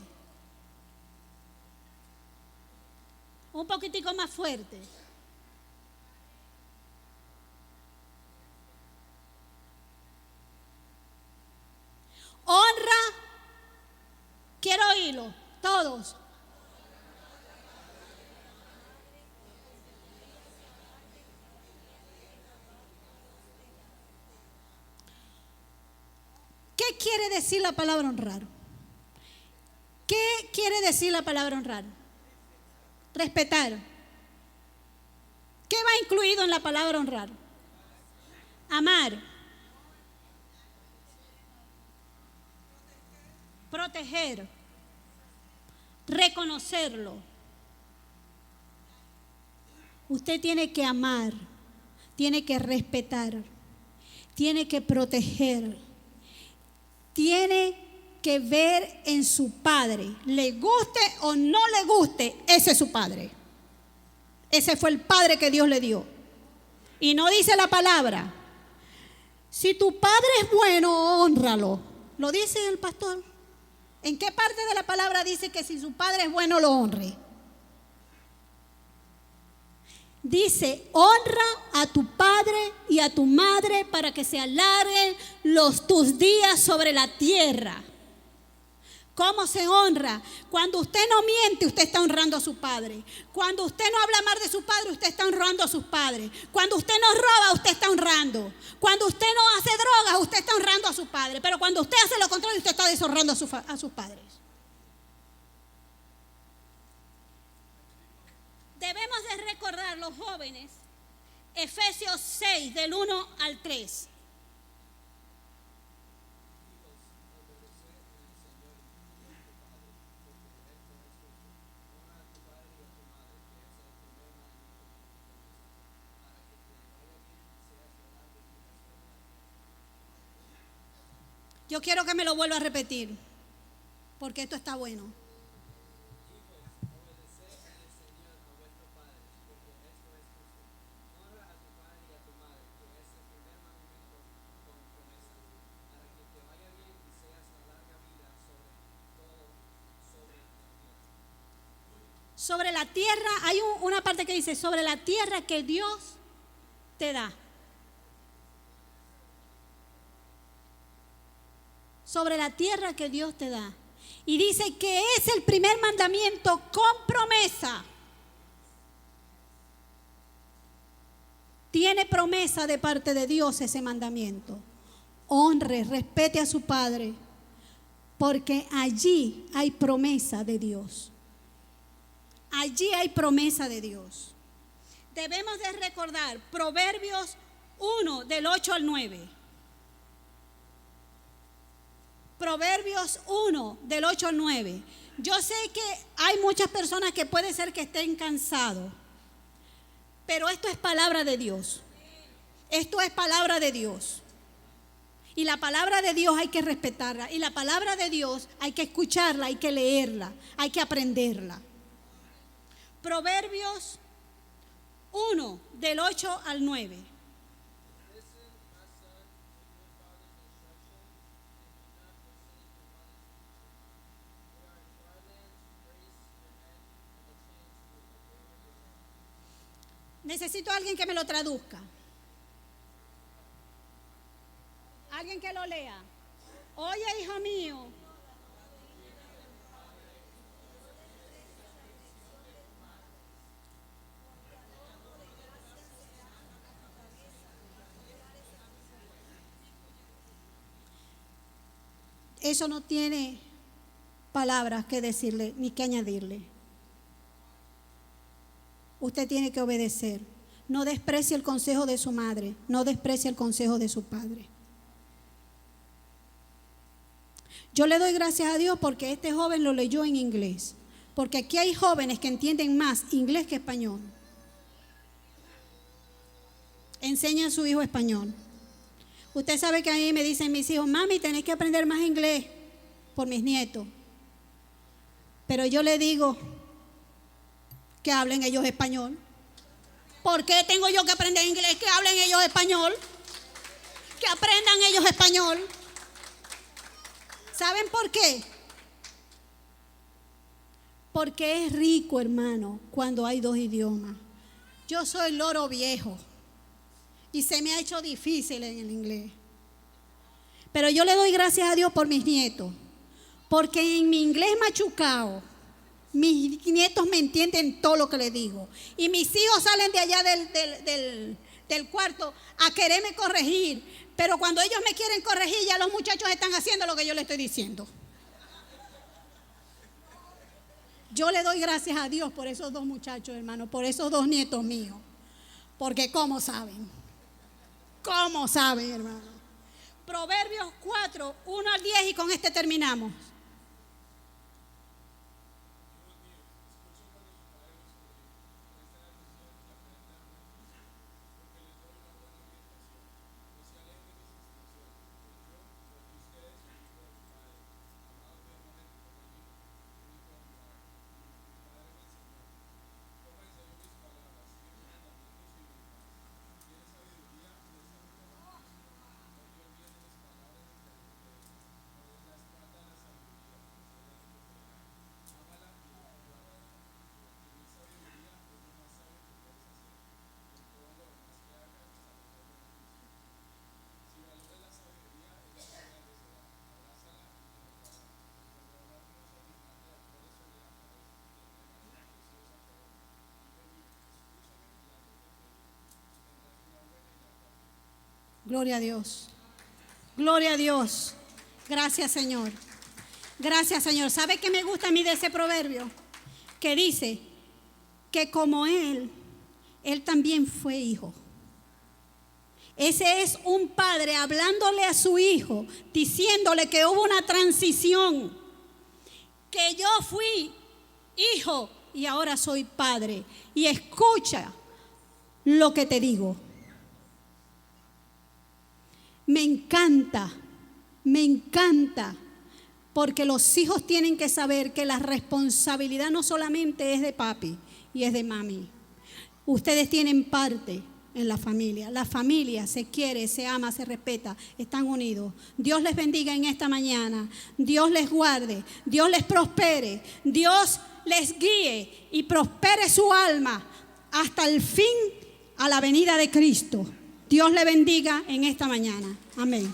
Un poquitico más fuerte. quiere decir la palabra honrar? ¿Qué quiere decir la palabra honrar? Respetar. ¿Qué va incluido en la palabra honrar? Amar. Proteger. Reconocerlo. Usted tiene que amar, tiene que respetar, tiene que proteger, tiene que ver en su padre, le guste o no le guste, ese es su padre. Ese fue el padre que Dios le dio. Y no dice la palabra, si tu padre es bueno, hónralo. ¿Lo dice el pastor? ¿En qué parte de la palabra dice que si su padre es bueno, lo honre? Dice, honra a tu padre y a tu madre para que se alarguen tus días sobre la tierra. ¿Cómo se honra? Cuando usted no miente, usted está honrando a su padre. Cuando usted no habla mal de su padre, usted está honrando a sus padres. Cuando usted no roba, usted está honrando. Cuando usted no hace drogas, usted está honrando a su padre. Pero cuando usted hace lo contrario, usted está deshonrando a sus padres. Debemos de recordar, los jóvenes, Efesios 6, del 1 al 3. Yo quiero que me lo vuelva a repetir, porque esto está bueno. Sobre la tierra, hay una parte que dice, sobre la tierra que Dios te da. Sobre la tierra que Dios te da. Y dice que es el primer mandamiento con promesa. Tiene promesa de parte de Dios ese mandamiento. Honre, respete a su padre, porque allí hay promesa de Dios. Allí hay promesa de Dios. Debemos de recordar Proverbios 1, del 8 al 9. Proverbios 1, del 8 al 9. Yo sé que hay muchas personas que puede ser que estén cansados, pero esto es palabra de Dios. Esto es palabra de Dios. Y la palabra de Dios hay que respetarla. Y la palabra de Dios hay que escucharla, hay que leerla, hay que aprenderla. Proverbios 1, del 8 al 9. Necesito a alguien que me lo traduzca. Alguien que lo lea. Oye, hijo mío. Eso no tiene palabras que decirle ni que añadirle. Usted tiene que obedecer. No desprecie el consejo de su madre, no desprecie el consejo de su padre. Yo le doy gracias a Dios porque este joven lo leyó en inglés. Porque aquí hay jóvenes que entienden más inglés que español. Enseña a su hijo español. Usted sabe que a mí me dicen mis hijos, mami, tenés que aprender más inglés por mis nietos. Pero yo le digo que hablen ellos español. ¿Por qué tengo yo que aprender inglés? Que hablen ellos español. Que aprendan ellos español. ¿Saben por qué? Porque es rico, hermano, cuando hay dos idiomas. Yo soy loro viejo y se me ha hecho difícil en el inglés. Pero yo le doy gracias a Dios por mis nietos, porque en mi inglés machucado, mis nietos me entienden todo lo que les digo. Y mis hijos salen de allá del cuarto a quererme corregir. Pero cuando ellos me quieren corregir, ya los muchachos están haciendo lo que yo les estoy diciendo. Yo le doy gracias a Dios por esos dos muchachos, hermano, por esos dos nietos míos. Porque ¿cómo saben? ¿Cómo saben, hermano? Proverbios 4, 1 al 10 y con este terminamos. Gloria a Dios. Gloria a Dios. Gracias, Señor. Gracias, Señor. ¿Sabe qué me gusta a mí de ese proverbio? Que dice que como Él también fue hijo. Ese es un padre hablándole a su hijo, diciéndole que hubo una transición, que yo fui hijo y ahora soy padre. Y escucha lo que te digo. Me encanta, porque los hijos tienen que saber que la responsabilidad no solamente es de papi y es de mami. Ustedes tienen parte en la familia se quiere, se ama, se respeta, están unidos. Dios les bendiga en esta mañana, Dios les guarde, Dios les prospere, Dios les guíe y prospere su alma hasta el fin a la venida de Cristo. Dios le bendiga en esta mañana. Amén.